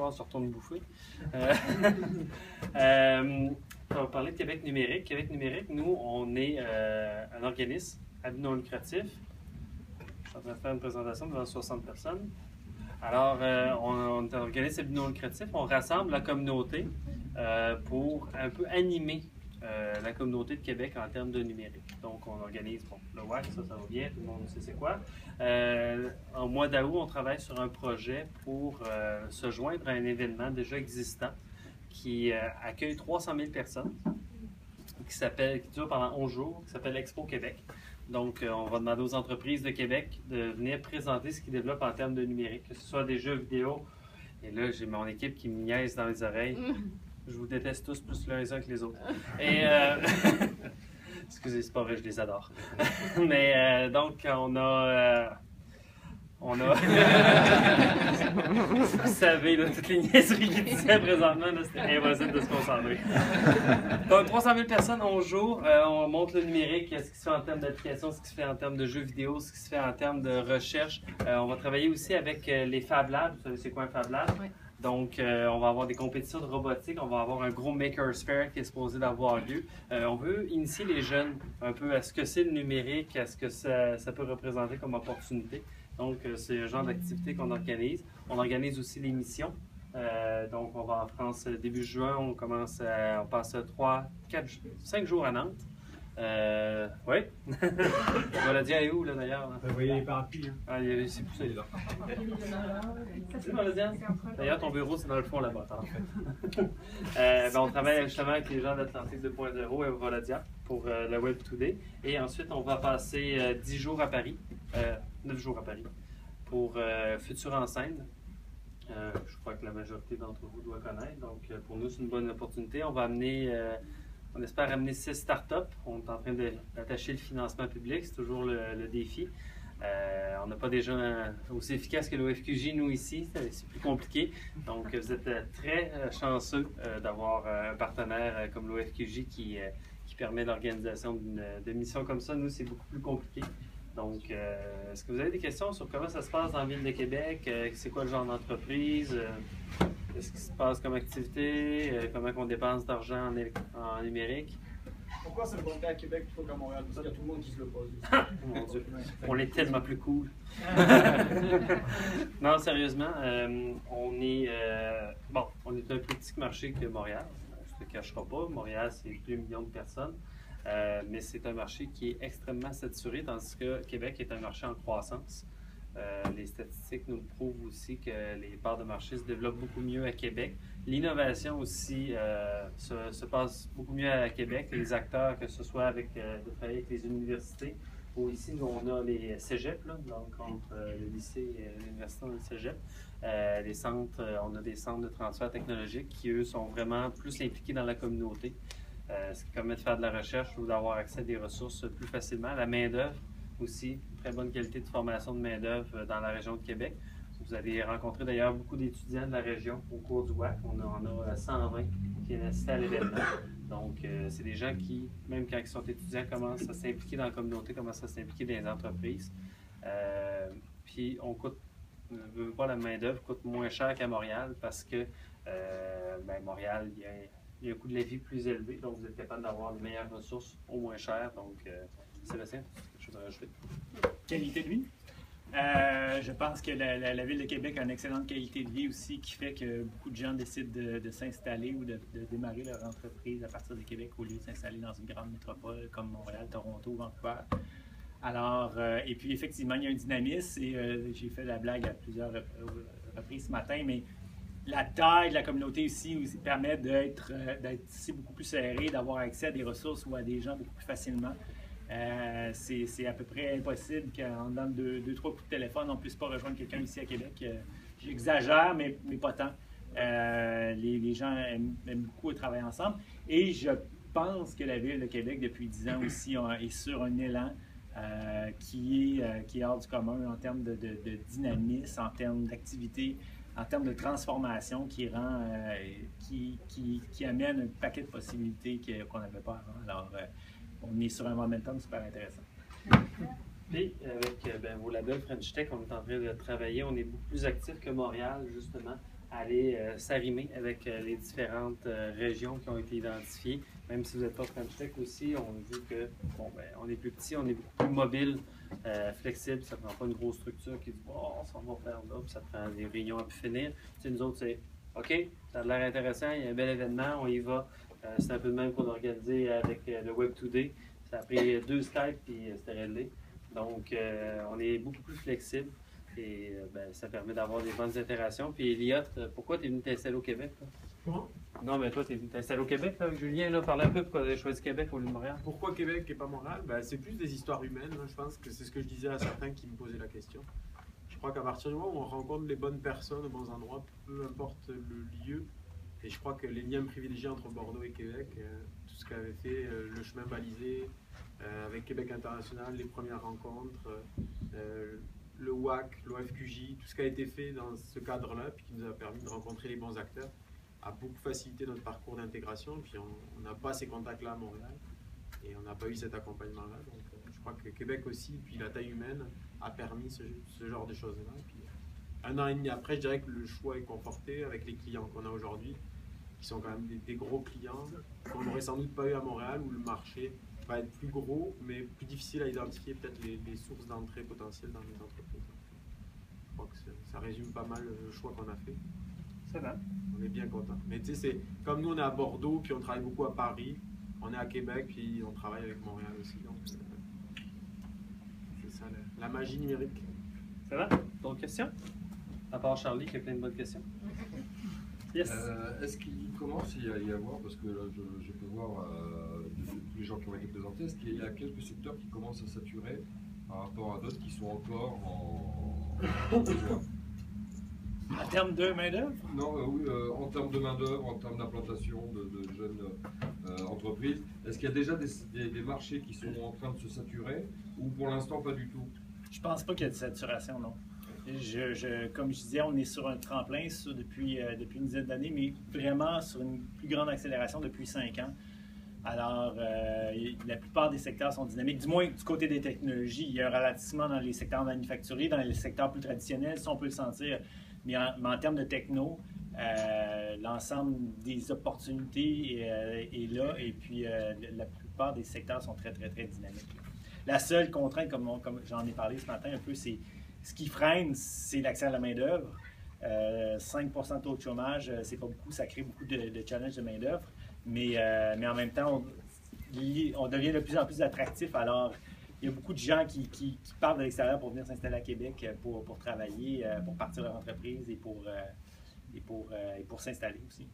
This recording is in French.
soir, on se retourne bouffer. On va parler de Québec numérique. Québec numérique, nous, on est un organisme à but non lucratif. Je suis en train de faire une présentation devant 60 personnes. Alors, on est un organisme à but non lucratif. On rassemble la communauté pour un peu animer la communauté de Québec en termes de numérique. Donc, on organise le WAC, ça va bien, tout le monde sait c'est quoi. En mois d'août, on travaille sur un projet pour se joindre à un événement déjà existant qui accueille 300 000 personnes, qui dure pendant 11 jours, qui s'appelle Expo Québec. Donc, on va demander aux entreprises de Québec de venir présenter ce qu'ils développent en termes de numérique, que ce soit des jeux vidéo. Et là, j'ai mon équipe qui me niaise dans les oreilles. Je vous déteste tous plus les uns que les autres. Et excusez, c'est pas vrai, je les adore. Mais donc, on a vous savez, là, toutes les niaiseries qu'il disait présentement, c'était impossible de se concentrer. Donc, 300 000 personnes, 11 jours, on montre le numérique, ce qui se fait en termes d'application, ce qui se fait en termes de jeux vidéo, ce qui se fait en termes de recherche. On va travailler aussi avec les Fab Labs. Vous savez, c'est quoi un Fab Lab? Oui. Donc, on va avoir des compétitions de robotique, on va avoir un gros Makersphere qui est supposé d'avoir lieu. On veut initier les jeunes un peu à ce que c'est le numérique, à ce que ça peut représenter comme opportunité. Donc, c'est le genre d'activité qu'on organise. On organise aussi les missions. Donc, on va en France début juin, on passe 5 jours à Nantes. Oui. Voladia est où, là, d'ailleurs? Vous voyez les parapluies. Hein? Ah, c'est poussé, là. C'est Voladia? D'ailleurs, ton bureau, c'est dans le fond, là-bas, en fait. On travaille justement avec les gens d'Atlantique 2.0 et Voladia pour le Web Today. Et ensuite, on va passer 10 jours à Paris, 9 jours à Paris, pour Futur en scène. Je crois que la majorité d'entre vous doit connaître. Donc, pour nous, c'est une bonne opportunité. On espère amener 6 startups. On est en train d'attacher le financement public. C'est toujours le défi. On n'a pas des gens aussi efficaces que l'OFQJ, nous, ici. C'est plus compliqué. Donc, vous êtes très chanceux d'avoir un partenaire comme l'OFQJ qui permet l'organisation d'une mission comme ça. Nous, c'est beaucoup plus compliqué. Donc, est-ce que vous avez des questions sur comment ça se passe dans la ville de Québec? C'est quoi le genre d'entreprise? Qu'est-ce qui se passe comme activité? Comment on dépense d'argent en numérique? Pourquoi c'est monté à Québec plutôt qu'à Montréal? Parce qu'il y a tout le monde qui se le pose. Oh mon Dieu, on est tellement plus cool. Non, sérieusement, on est un plus petit marché que Montréal. Je ne te cacherai pas. Montréal, c'est 2 millions de personnes. Mais c'est un marché qui est extrêmement saturé, tandis que Québec est un marché en croissance. Les statistiques nous prouvent aussi que les parts de marché se développent beaucoup mieux à Québec. L'innovation aussi se passe beaucoup mieux à Québec. Les acteurs, que ce soit de travailler avec les universités, ou ici, nous, on a les cégeps, là, donc entre le lycée et l'université, on a le cégep. On a des centres de transfert technologique qui, eux, sont vraiment plus impliqués dans la communauté. Ce qui permet de faire de la recherche ou d'avoir accès à des ressources plus facilement. La main-d'œuvre aussi, très bonne qualité de formation de main-d'œuvre dans la région de Québec. Vous avez rencontré d'ailleurs beaucoup d'étudiants de la région au cours du WAC. On en a 120 qui viennent assister à l'événement. Donc, c'est des gens qui, même quand ils sont étudiants, commencent à s'impliquer dans la communauté, commencent à s'impliquer dans les entreprises. Puis, la main-d'œuvre coûte moins cher qu'à Montréal parce que Montréal, il y a un coût de la vie plus élevé, donc vous êtes capable d'avoir les meilleures ressources au moins cher. Donc, Sébastien, quelque chose à rajouter? Qualité de vie. Je pense que la Ville de Québec a une excellente qualité de vie aussi qui fait que beaucoup de gens décident de s'installer ou de démarrer leur entreprise à partir de Québec au lieu de s'installer dans une grande métropole comme Montréal, Toronto, Vancouver. Alors, et puis effectivement, il y a un dynamisme et j'ai fait la blague à plusieurs reprises ce matin, mais la taille de la communauté ici permet d'être ici beaucoup plus serré, d'avoir accès à des ressources ou à des gens beaucoup plus facilement. C'est à peu près impossible qu'en dedans de 2-3 coups de téléphone, on ne puisse pas rejoindre quelqu'un ici à Québec. J'exagère, mais pas tant. Les gens aiment beaucoup travailler ensemble. Et je pense que la Ville de Québec, depuis 10 ans aussi, est sur un élan qui est hors du commun en termes de dynamisme, en termes d'activité, en termes de transformation qui amène un paquet de possibilités qu'on n'avait pas avant. Alors, on est sur un momentum super intéressant. Puis, avec vos labels French Tech, on est en train de travailler. On est beaucoup plus actifs que Montréal, justement, aller s'arrimer avec les différentes régions qui ont été identifiées. Même si vous n'êtes pas French Tech aussi, on dit que bon, ben, on est plus petit, on est beaucoup plus mobile, flexible, ça ne prend pas une grosse structure qui dit oh, on s'en va faire là, puis ça prend des réunions à pu finir. Tu sais, nous autres, c'est OK, ça a l'air intéressant, il y a un bel événement, on y va. C'est un peu de même qu'on a organisé avec le Web Today. Ça a pris 2 Skype et c'était réglé. Donc, on est beaucoup plus flexible et ben, ça permet d'avoir des bonnes interactions. Puis, Elliot, pourquoi tu es venu t'installer au Québec? Moi? Non, mais toi, tu es venu t'installer au Québec, là, avec Julien, là, parle un peu pourquoi tu as choisi Québec au lieu de Montréal. Pourquoi Québec et pas Montréal? Ben, c'est plus des histoires humaines, hein. Je pense que c'est ce que je disais à certains qui me posaient la question. Je crois qu'à partir du moment où on rencontre les bonnes personnes aux bons endroits, peu importe le lieu, et je crois que les liens privilégiés entre Bordeaux et Québec, tout ce qu'avait fait le chemin balisé, avec Québec International, les premières rencontres, le WAC, l'OFQJ, tout ce qui a été fait dans ce cadre-là, puis qui nous a permis de rencontrer les bons acteurs, a beaucoup facilité notre parcours d'intégration. Puis on n'a pas ces contacts-là à Montréal, et on n'a pas eu cet accompagnement-là. Donc je crois que Québec aussi, puis la taille humaine, a permis ce genre de choses-là. Puis, 1 an et demi après, je dirais que le choix est conforté avec les clients qu'on a aujourd'hui, qui sont quand même des gros clients qu'on n'aurait sans doute pas eu à Montréal, où le marché va être plus gros, mais plus difficile à identifier peut-être les sources d'entrée potentielles dans les entreprises. Je crois que ça résume pas mal le choix qu'on a fait. Ça va. On est bien content. Mais tu sais, c'est comme nous, on est à Bordeaux, puis on travaille beaucoup à Paris, on est à Québec, puis on travaille avec Montréal aussi. Donc, c'est ça la magie numérique. Ça va? D'autres questions? À part Charlie qui a plein de bonnes questions. Yes. Est-ce qu'il commence à y avoir, parce que là, je peux voir tous les gens qui ont été présentés, est-ce qu'il y a quelques secteurs qui commencent à saturer par rapport à d'autres qui sont encore en besoin? En termes de main-d'œuvre? Non, oui, en termes de main-d'œuvre, en termes d'implantation de jeunes entreprises, est-ce qu'il y a déjà des marchés qui sont en train de se saturer ou pour l'instant pas du tout? Je pense pas qu'il y a de saturation, non. Comme je disais, on est sur un tremplin depuis une dizaine d'années, mais vraiment sur une plus grande accélération depuis 5 ans. Alors, la plupart des secteurs sont dynamiques, du moins du côté des technologies. Il y a un ralentissement dans les secteurs manufacturiers, dans les secteurs plus traditionnels, ça on peut le sentir. Mais en termes de techno, l'ensemble des opportunités est là, et puis la plupart des secteurs sont très, très, très dynamiques. La seule contrainte, comme j'en ai parlé ce matin un peu, c'est ce qui freine, c'est l'accès à la main-d'œuvre. 5% de taux de chômage, c'est pas beaucoup, ça crée beaucoup de challenges de main-d'œuvre, mais en même temps, on devient de plus en plus attractif. Alors, il y a beaucoup de gens qui partent de l'extérieur pour venir s'installer à Québec pour travailler, pour partir de leur entreprise et pour s'installer aussi.